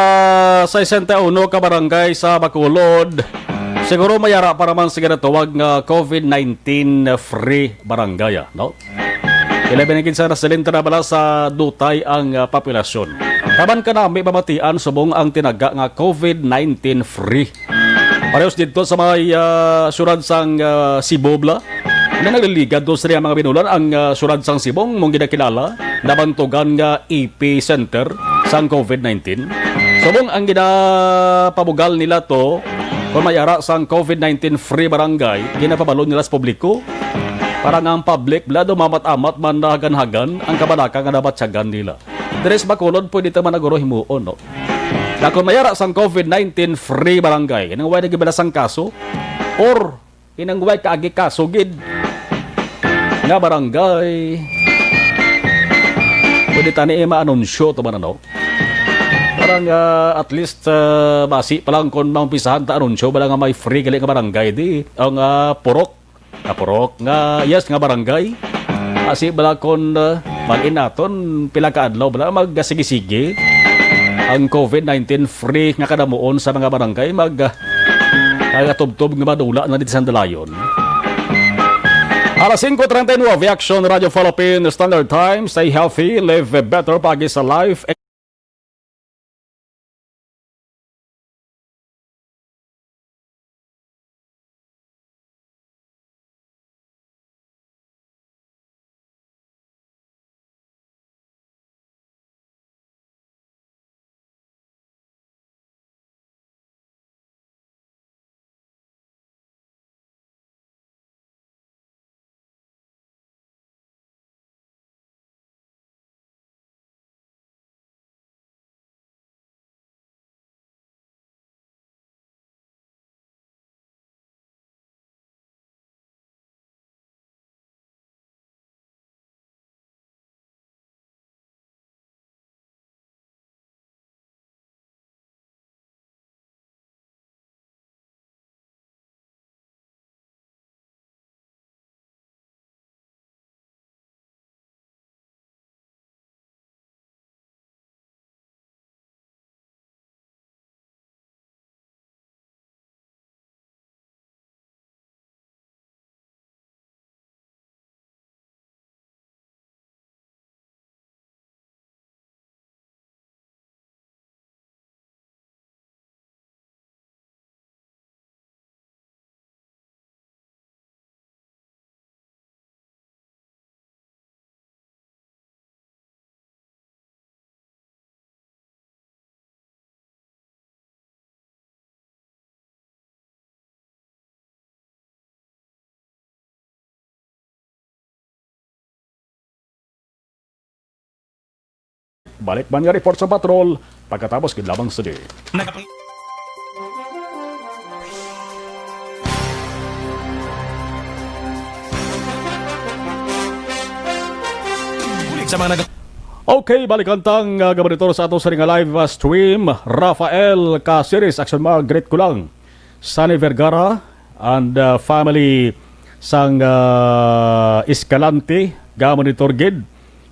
61 ka barangay sa Bacolod. Siguro mayara para man sige na tuwag nga COVID-19 free barangay, no? Ilabinigin sa nasalinta na bala sa dutay ang populasyon. Taban ka na may pamatian subong ang tinaga nga COVID-19 free. Parehos dito sa may surad sang Sibobla. Na nagliligad doon sa mga binulan ang surad sang Sibong mong ginakilala nabantugan nga EP Center sang COVID-19. Subong ang ginapabugal nila to kung mayara sang COVID-19 free barangay, ginapabalo nila sa publiko para nga ang public blado mamat-amat man nahagan-hagan ang kabalaka nga nabatsyagan nila. Deres Bacolod pwede taman naguro himuon, no? Na kung mayara sang COVID-19 free barangay, inangway na gibala sang kaso or inangway kaagi kaso gid nga barangay pwede tani ma-anunsyo to man, ano? Parang at least basi pa lang kung maumpisahan ta anunsyo bala nga may free gali nga barangay di ang purok nga yes nga barangay kasi bala kung malin naton pila ka adlaw bala magsigisigi ang COVID-19 free nga kadamuon sa mga barangay kagatubtob nga madula na dito sa Dalayon. Alas 5:39 Action Radio Philippines Standard Time. Stay healthy, live better pagi sa life. Balik man nga report sa patrol pagkatapos gid lamang sa di. Sa mga Okay, balikan tang gabanitor sa ato sa ring live stream. Rafael Casiris, Action Margaret Kulang, Sunny Vergara, and family sang Escalante, gabanitor gid.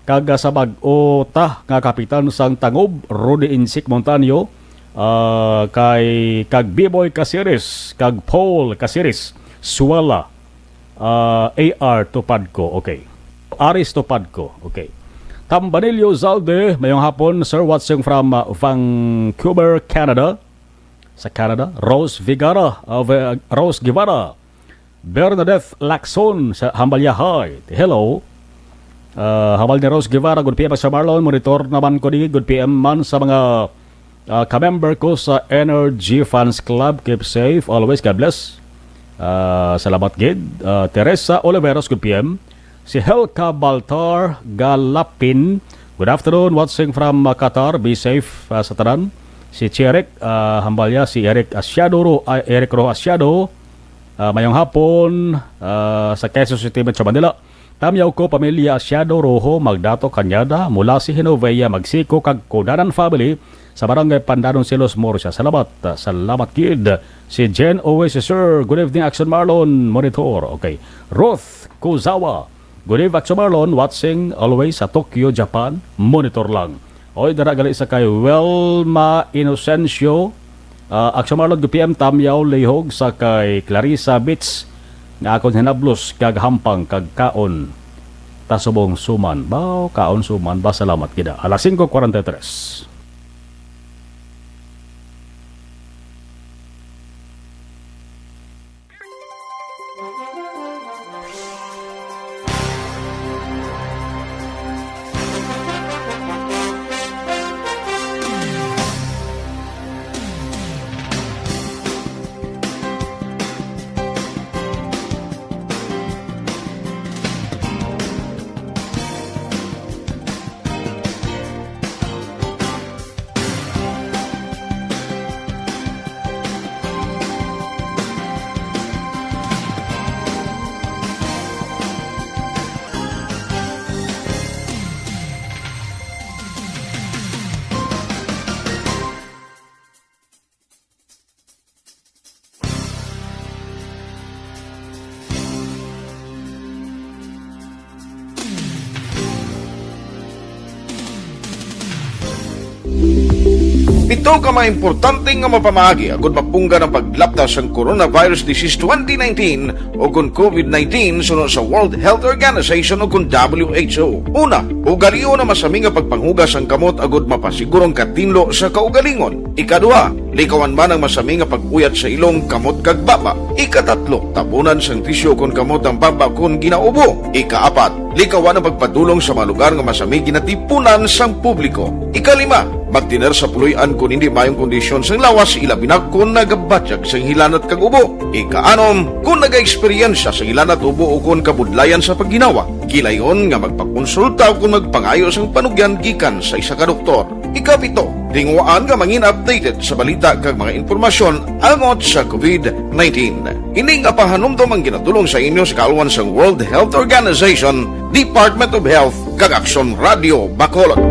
Kaga sa bag-o ta nga kapitan sang Tangob, Rudy Insik Montaño, kag B-Boy Casiris, kag Paul Casiris, Suwala, AR Topadco, okay. Aris Topadco, okay. Tambanilio Zalde, mayong hapon, sir, watching from Vancouver, Canada. Sa Canada, Rose Guevara, Bernadette Lacson sa Hambalyahay. Hello. Habal ni Rose Guevara, good PM sa Marlon. Monitor naman ko di, good PM man sa mga ka-member ko sa Energy Fans Club. Keep safe, always, God bless. Salamat gid. Teresa Oliveros, good PM. Si Helka Baltar Galapin, good afternoon, watching from Qatar, be safe sa tanan. Si Cherek Hambalya, si Eric Ro Asiado, mayong hapon sa Quezon City, Metro Manila. Tamyaw ko, pamilya Asiado Rojo, Magdato Kanyada, mula si Hinovea, Magsiko, kag Kudanan family, sa barangay Pandanon Silos, Morsia. Salamat kid. Si Jen Owe, si Sir, good evening, Action Marlon, monitor. Okay. Ruth Kuzawa, good evening, Action Marlon, watching always sa Tokyo, Japan, monitor lang. Oy, daragali sa kay Welma Inocencio, Action Marlon, good PM, Tamyaw, Lehog, sa kay Clarissa Bits, nga akong hinablos, kag hampang, kag kaon, tasubong suman. Kaon suman, salamat kita. Alas 5:43. Pito ka mga importante nga mapamagi agud mapungga ng paglaptas ang Coronavirus Disease 2019 o kung COVID-19 sunod sa World Health Organization o kung WHO. Una, ugaliyo na masami nga pagpanghugas ang kamot agud mapasigurong katinlo sa kaugalingon. Ikaduha, likawan man ang masami nga pag-uyat sa ilong kamot kag baba. Ikatatlo, tabunan sang tisyo kung kamot ang baba kung ginaubo. Ikaapat, likawan ang pagpadulong sa mga lugar nga masami ginatipunan sang publiko. Ikalima, magtiner sa puluyan kung hindi mayong kondisyon sang lawas, ilabi na kung nagabatyag sang hilanat kag ubo. Ikaanom, kung naga-eksperyensya sang hilanat ubo o kung kabudlayan sa pagginawa. Gilayon nga magpakonsulta o kung magpangayo sang panugyan gikan sa isa ka doktor. Ikapito, tingwaan nga mangin updated sa balita kag mga informasyon angot sa COVID-19. Ining apahanumdom ang ginatulong sa inyo sa kaalwan sang World Health Organization, Department of Health, kag Action Radio Bacolod.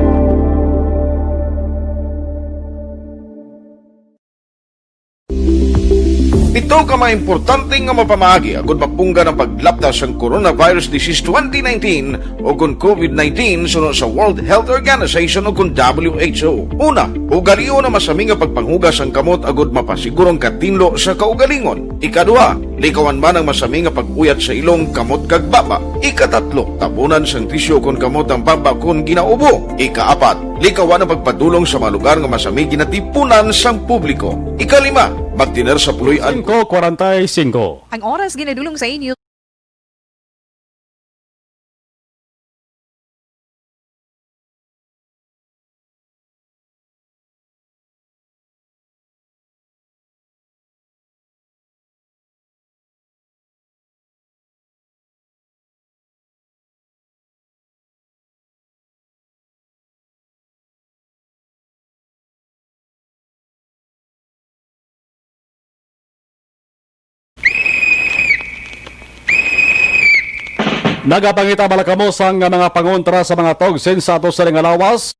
Ito ka mga importante nga mapamagi agud mapungga ng paglaptas ang Coronavirus Disease 2019 o kung COVID-19 sunod sa World Health Organization o kung WHO. Una, ugaliyo na masami nga pagpanghugas ang kamot agud mapasigurong katinlo sa kaugalingon. Ikaduha, likawan man ang masami nga pag-uyat sa ilong kamot kag baba. Ikatatlo, tabunan sang tisyo kung kamot ang baba kung ginaubo. Ikaapat, likawan ang pagpadulong sa mga lugar nga masami ginatipunan sang publiko. Ikalima, magtiner sa puluyan 5:45. Ang oras ginadulong sa inyo Nagapangita balakamo sang mga pangontra sa mga togsin sa ato sa nga lawas.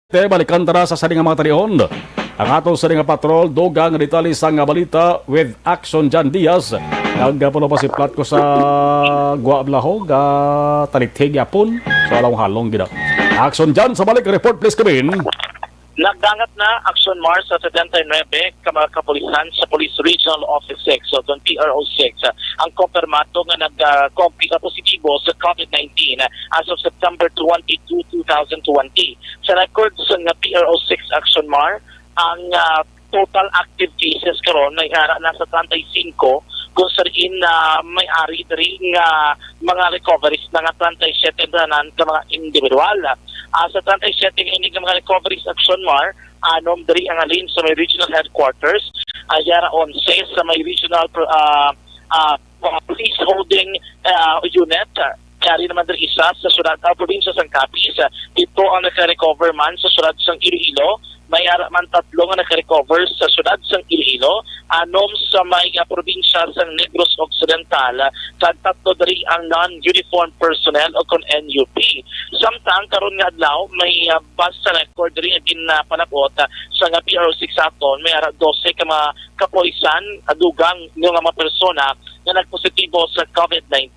Balikan tara sa saling mga talion. Ang atong saling patrol, dogang detalye sa nga balita with Action Jan Diaz. Nagpulo pa si plat ko sa Guablahog, talitig yapon. So alam halong gina. Action Jan, sa balik report please come in. Nagdangat na Action Mars sa 79 mga kapulisan sa Police Regional Office 6 o PRO 6 ang kompirmado nga nag-compute positibo sa COVID-19 as of September 22, 2020. Sa records ng PRO 6 Action Mar, ang total active cases karon ay nasa 35 kung sariin na may-ari rin mga recoveries na nga 37 na mga individual. Sa 37 ini mga recoveries Action Mar, anom dari ang alin sa may regional headquarters, yara 11 sa may regional police holding unit. Kaya naman din isa sa syudad probinsya ng Capiz. Ito ang naka-recover man sa syudad ng Iloilo. May man tatlo nga naka-recover sa syudad ng Iloilo. Anom sa may probinsya ng Negros Occidental. Kag tatlo dari ang non-uniform personnel o kon NUP. Samtang karon nga adlaw may basta record rin ginapalabot sa nga PRO6 aton. May 12 ka mga kapolisan adugang ng mga persona na nagpositibo sa COVID-19.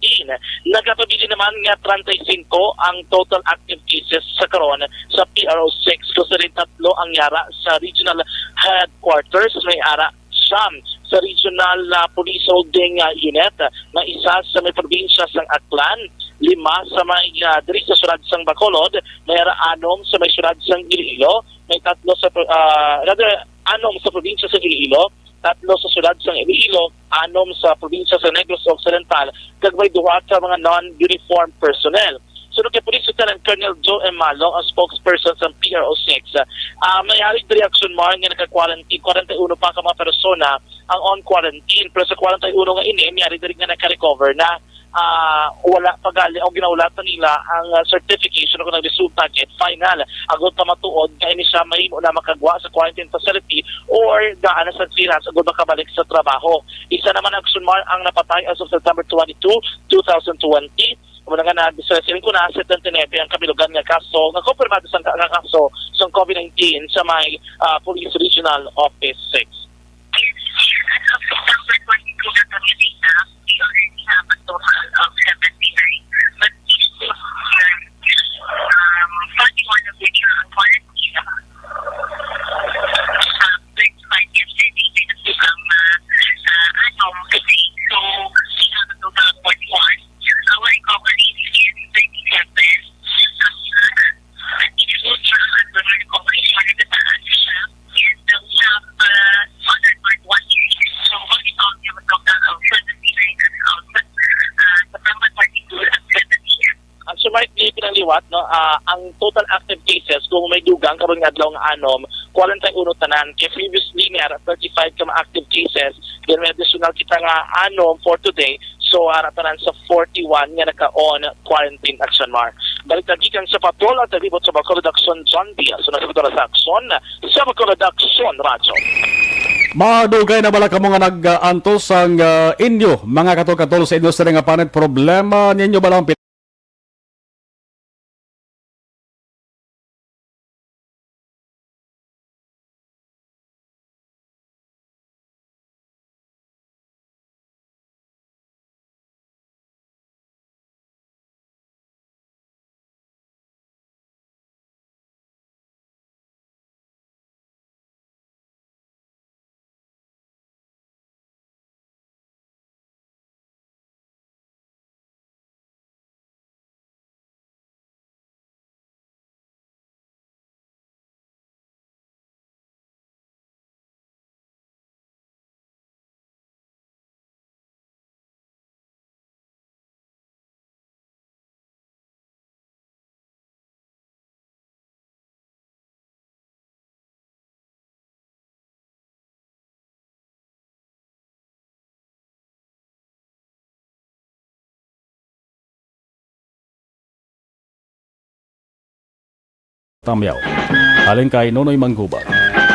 Nagkapabili naman nga 35 ang total active cases sa karon sa PRO6 kasi rin tatlo ang yara sa regional headquarters, may ara siyam sa regional police holding unit, na isa sa may probinsya ng Aklan, 5 sa may diri sa syudad ng Bacolod, may ara 6 sa may syudad ng Iloilo, may 3 sa 6 sa probinsya sa Iloilo, 3 sa syudad ng Iloilo, 6 sa probinsya sa Negros Occidental, kag may 2 ka mga non-uniform personnel. Sunod kay Police Lieutenant Colonel Joe Emalo, ang spokesperson sa PRO6, may haring reaction mo nga naka-quarantine, 41 pa ka mga persona ang on quarantine, pero sa 41 nga ini, may haring nga naka-recover na wala pagali o ginawlatan nila ang certification kung nagresulta kit final agod pa matuod kaya ni siya mahimo na makagwa sa quarantine facility or gaan sa clearance agod makabalik sa trabaho. Isa naman ang Action Mar ang napatay as of September 22, 2020. Muna nga na-disresiling ko na 79 ang kabilugan nga kaso nga kumpirmado sa kaso sa COVID-19 sa may Police Regional Office 6. September 22 na kami data, we already have a total of 79, but these 41 of which are on quarantine. 35 yesterday, pinagtugang kasi, so we have a total of 41. Our recovery is 37. It is also under recovery for the taas siya, and we have other part 1 year. So what we talking about total of 79 out September 22 at 70. So might be pinangliwat no, ang total active cases kung may dugang karon nga adlaw nga 41 tanan kay previously may 35 ka active cases, then may additional kita nga 6 for today. So, tanan sa 41 nga naka-on quarantine Action Mar. Balik na gikan sa patrol at ribot sa Bacolod Action John Diaz. So, nagsagot sa Action sa Bacolod Action Radio. Madugay na bala ka mga nag-antos ang inyo, mga katol-katol sa inyo sa nga panet problema ninyo balang Tamyaw. Halin kay Nonoy Manggubat.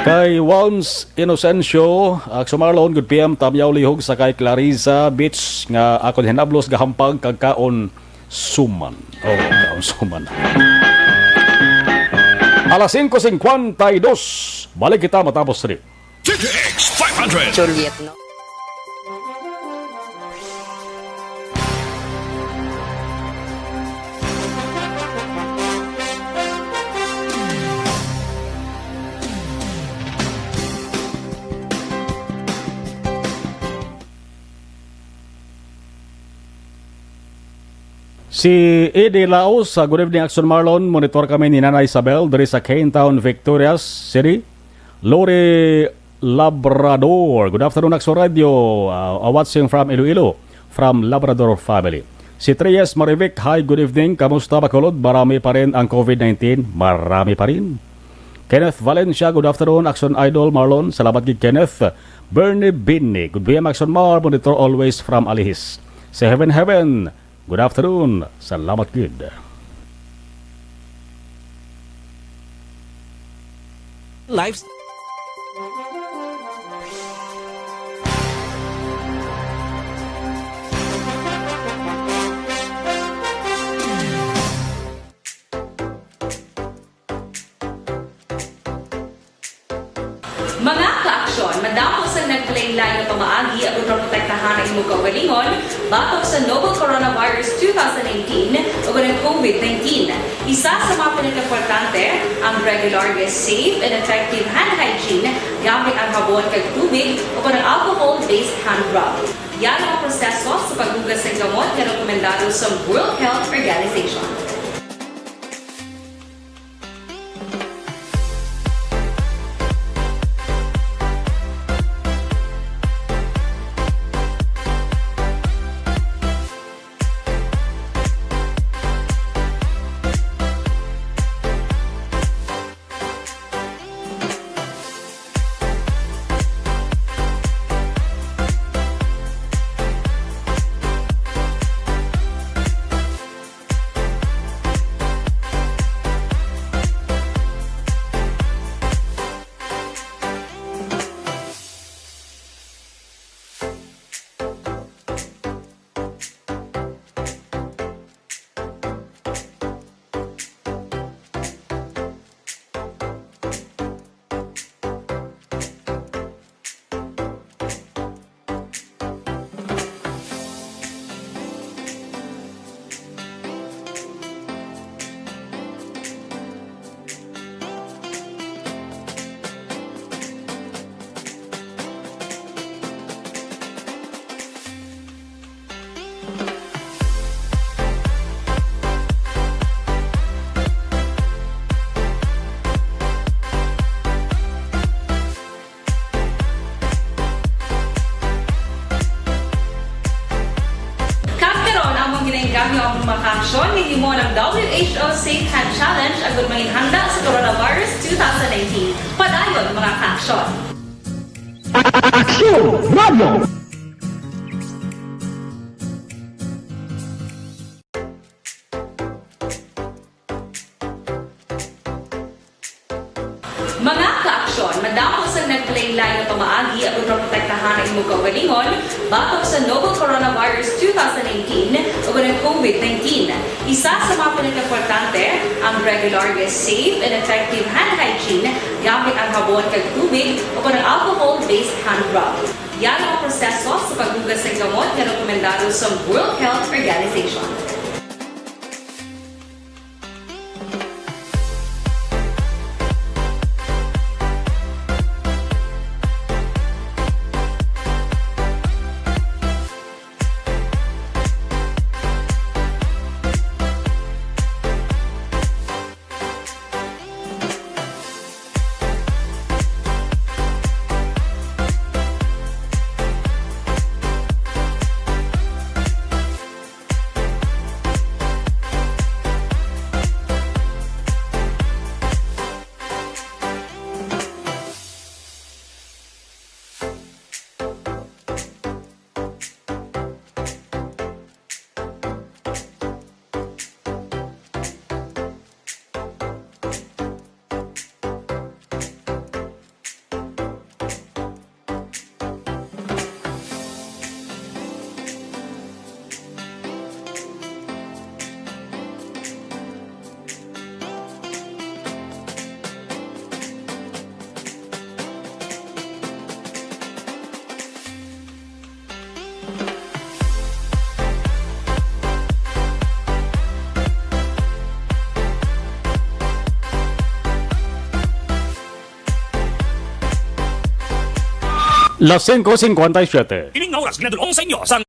Kay Wons Inocencio, sumarlon good PM Tamyaw lihog sa kay Clarissa Beach nga akon hinablos gahampag kagkaon suman. Oh, kaon suman. Alas 5:52. Balik kita matapos rin. TTX 500. Juliet, no? Si Eddie Laos, good evening Action Marlon. Monitor kami ni Nana Isabel dari sa Cane Town, Victorias City. Lori Labrador, good afternoon Action Radio. Watching from Iloilo, from Labrador family. Si Treyes Marivic, hi, good evening. Kamusta Bacolod? Marami pa rin ang COVID-19? Marami pa rin. Kenneth Valencia, good afternoon Action Idol Marlon. Salamat gid Kenneth. Bernie Binny, good PM Action Mar. Monitor always from Alihis. Si Heaven, good afternoon. Salamat gid. Live. Mga ka-aksyon, madamo sa naglaylay na pamaagi at protektahan ang imong kaugalingon batok sa novel coronavirus 2018 o ng COVID-19. Isa sa mga pinaka-importante ang regular, safe, and effective hand hygiene gamit ang habon kag tubig o ng alcohol-based hand rub. Yan ang proseso sa paghugas ng gamot na rekomendado sa World Health Organization. Kami ang makaksyon ni mo ng WHO Safe Hand Challenge agad may handa sa coronavirus 2019. Padayon mga kaaksyon. Action Radio! Mga kaaksyon, madamo sa naglaylay na pamaagi at protektahan ang imong kaugalingon batok sa novel coronavirus 2018 o ng COVID-19. Isa sa mga pinaka-importante ang regular, safe, and effective hand hygiene gamit ang habon kag tubig o ng alcohol-based hand rub. Yan ang proseso sa paghugas ng gamot na rekomendado sa World Health Organization. Las 5:57. Ining nga oras ginadulong sa inyo sa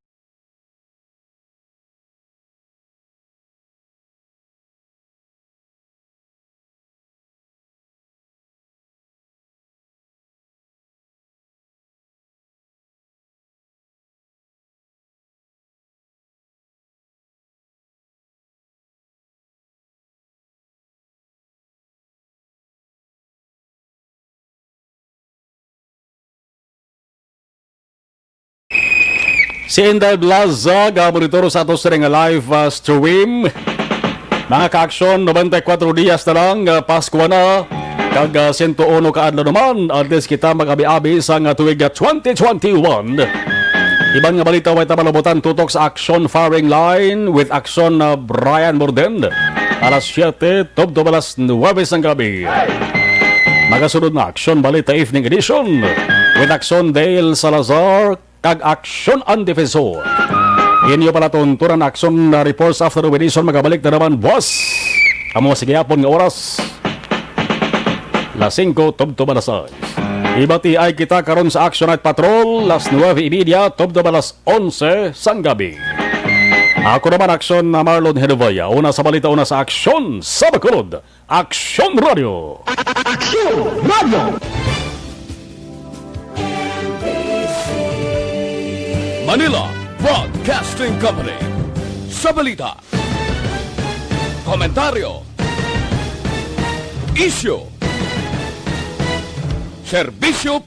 Si Inday Blaza, monitor sa atos rin nga live stream. Mga ka-aksyon, 94 dias na lang, Pasko na. Kag 101 kaadlaw naman, at least kita mag-abi-abi sa nga tuwig 2021. Ibang nga balita way tamalabutan tutok sa Action Firing Line with Action Brian Morden. Alas 7, tubto alas 9 ng gabi. Magasunod na Action Balita Evening Edition with Action Dale Salazar kag Action Undefensor. Inyo pala tunturan Action Reports after the edition. Magabalik na naman, boss. Amo sige hapon nga oras. Las 5, tubto alas 6. Ibati ay kita karon sa Action Night Patrol. Las 9:30, tubto alas 11 sang gabi. Ako naman Action na Marlon Hedovaya. Una sa balita, una sa Action sa Bacolod. Action Radio. Action Radio. Manila Broadcasting Company. Sa balita, komentaryo, isyu, serbisyo